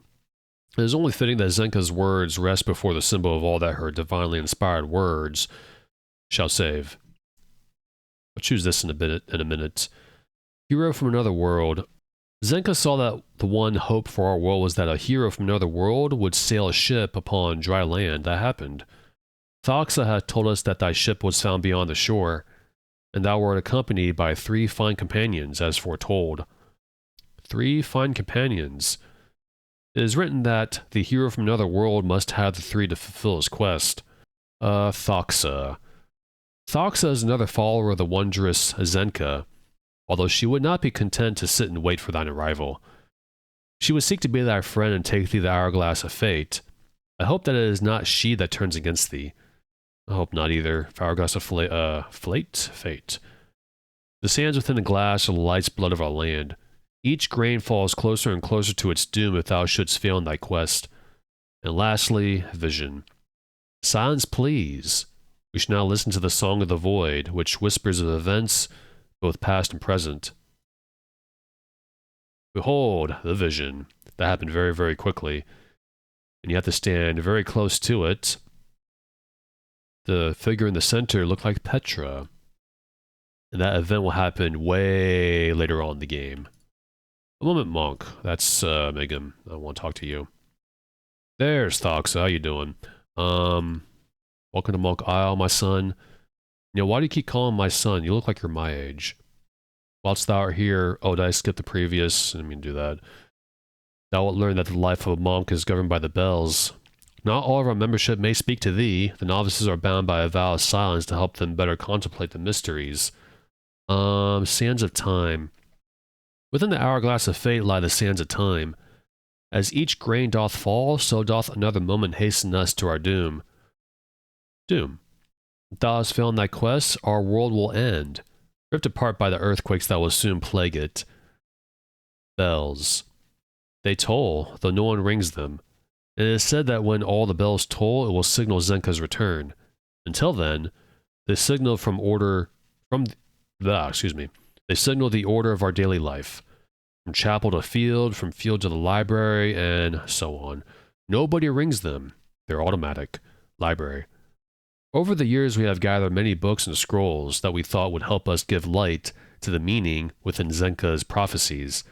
It is only fitting that Zenka's words rest before the symbol of all that her divinely inspired words shall save. I'll choose this in a minute. Hero from another world. Zenka saw that the one hope for our world was that a hero from another world would sail a ship upon dry land. That happened. Thaxa had told us that thy ship was found beyond the shore, and thou wert accompanied by 3 fine companions, as foretold. 3 fine companions. It is written that the hero from another world must have the 3 to fulfill his quest. Thaxa. Thaxa is another follower of the wondrous Zenka, although she would not be content to sit and wait for thine arrival. She would seek to be thy friend and take thee the hourglass of fate. I hope that it is not she that turns against thee. I hope not either. Hourglass of fate. The sands within the glass are the life's blood of our land. Each grain falls closer and closer to its doom if thou shouldst fail in thy quest. And lastly, vision. Silence, please. We shall now listen to the Song of the Void, which whispers of events, both past and present. Behold, the vision. That happened very, very quickly. And you have to stand very close to it. The figure in the center looked like Petra. And that event will happen way later on in the game. A moment, Monk. That's Megan. I want to talk to you. There's Thaxa. How you doing? Welcome to Monk Isle, my son. You know, why do you keep calling my son? You look like you're my age. Whilst thou art here... Oh, did I skip the previous? I didn't mean to do that. Thou wilt learn that the life of a monk is governed by the bells. Not all of our membership may speak to thee. The novices are bound by a vow of silence to help them better contemplate the mysteries. Sands of time. Within the hourglass of fate lie the sands of time. As each grain doth fall, so doth another moment hasten us to our doom. Doom. If thou hast failed in thy quest, our world will end. Ripped apart by the earthquakes that will soon plague it. Bells. They toll, though no one rings them. And it is said that when all the bells toll, it will signal Zenka's return. Until then, they signal They signal the order of our daily life. From chapel to field, from field to the library, and so on. Nobody rings them. They're automatic. Library. Over the years, we have gathered many books and scrolls that we thought would help us give light to the meaning within Zenka's prophecies.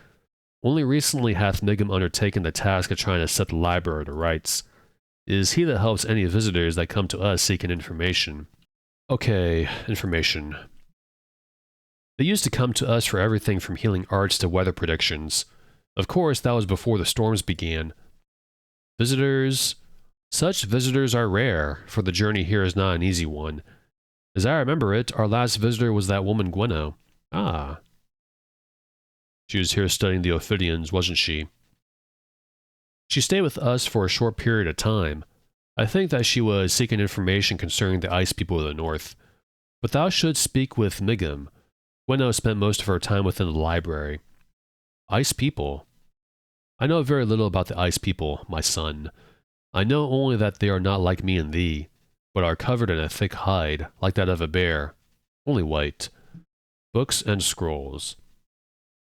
Only recently hath Migam undertaken the task of trying to set the library to rights. It is he that helps any visitors that come to us seeking information. Okay, information. They used to come to us for everything from healing arts to weather predictions. Of course, that was before the storms began. Visitors... Such visitors are rare, for the journey here is not an easy one. As I remember it, our last visitor was that woman Gwenno. Ah. She was here studying the Ophidians, wasn't she? She stayed with us for a short period of time. I think that she was seeking information concerning the ice people of the north. But thou shouldst speak with Migam. Gwenno spent most of her time within the library. Ice people? I know very little about the ice people, my son. I know only that they are not like me and thee. but are covered in a thick hide, like that of a bear, only white. Books and scrolls.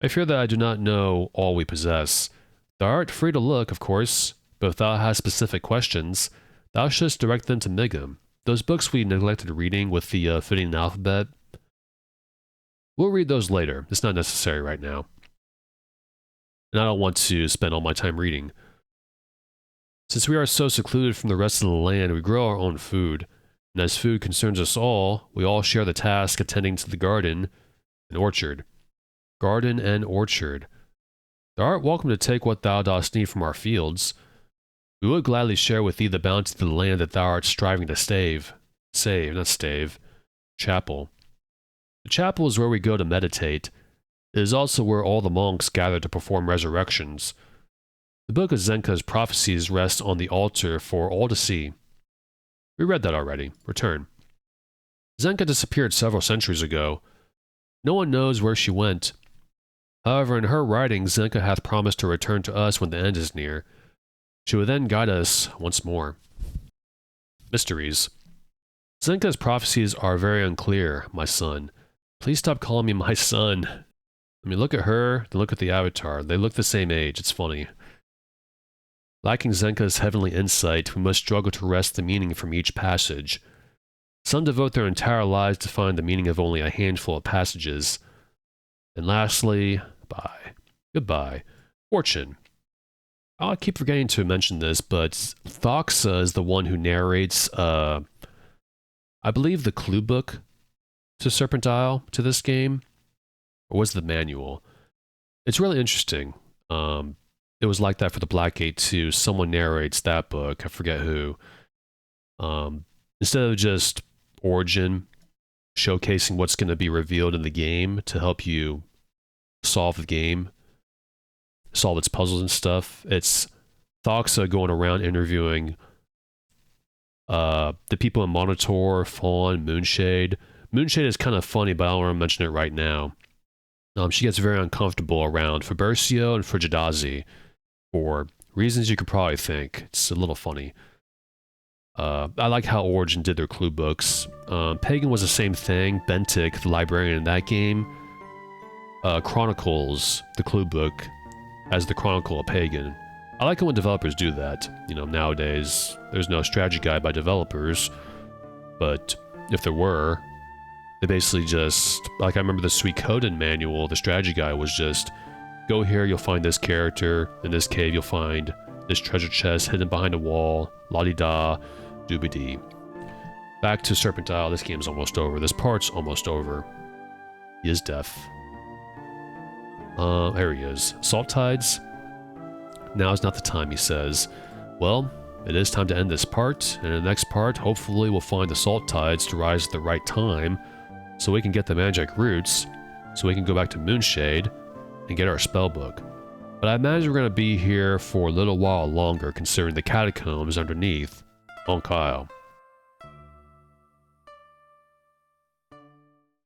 I fear that I do not know all we possess. Thou art free to look, of course, but if thou hast specific questions, thou shouldst direct them to Migum. Those books we neglected reading with the fitting alphabet. We'll read those later. It's not necessary right now. And I don't want to spend all my time reading. Since we are so secluded from the rest of the land, we grow our own food. And as food concerns us all, we all share the task attending to the garden and orchard. Garden and orchard. Thou art welcome to take what thou dost need from our fields. We would gladly share with thee the bounty of the land that thou art striving to save. Save, not stave. Chapel. The chapel is where we go to meditate. It is also where all the monks gather to perform resurrections. The book of Zenka's prophecies rests on the altar for all to see. We read that already. Return. Zenka disappeared several centuries ago. No one knows where she went. However, in her writings, Zenka hath promised to return to us when the end is near. She will then guide us once more. Mysteries. Zenka's prophecies are very unclear, my son. Please stop calling me my son. I mean, look at her, then look at the avatar. They look the same age. It's funny. Lacking Zenka's heavenly insight, we must struggle to wrest the meaning from each passage. Some devote their entire lives to find the meaning of only a handful of passages. And lastly, bye. Goodbye. Fortune. I keep forgetting to mention this, but Thoxa is the one who narrates, I believe, the clue book to Serpent Isle to this game. Or was the manual? It's really interesting. It was like that for the Blackgate 2. Someone narrates that book. I forget who. Instead of just Origin showcasing what's going to be revealed in the game to help you solve the game, solve its puzzles and stuff, it's Thoxa going around interviewing the people in Monitor, Fawn, Moonshade. Moonshade is kind of funny, but I don't want to mention it right now. She gets very uncomfortable around Fabercio and Frigidazi for reasons you could probably think. It's a little funny. I like how Origin did their clue books. Pagan was the same thing. Bentic, the librarian in that game, chronicles the clue book as the Chronicle of Pagan. I like it when developers do that. You know, nowadays, there's no strategy guide by developers, but if there were, they basically just, like I remember the Suikoden manual, the strategy guide was just, go here, you'll find this character, in this cave you'll find this treasure chest hidden behind a wall, la-di-da, doobie-dee. Back to Serpent Isle, this game's almost over, this part's almost over. He is deaf. There he is. Salt Tides? Now is not the time, he says. Well, it is time to end this part, and in the next part, hopefully we'll find the Salt Tides to rise at the right time, so we can get the magic roots, so we can go back to Moonshade, and get our spellbook. But I imagine we're going to be here for a little while longer, considering the catacombs underneath Monk Isle.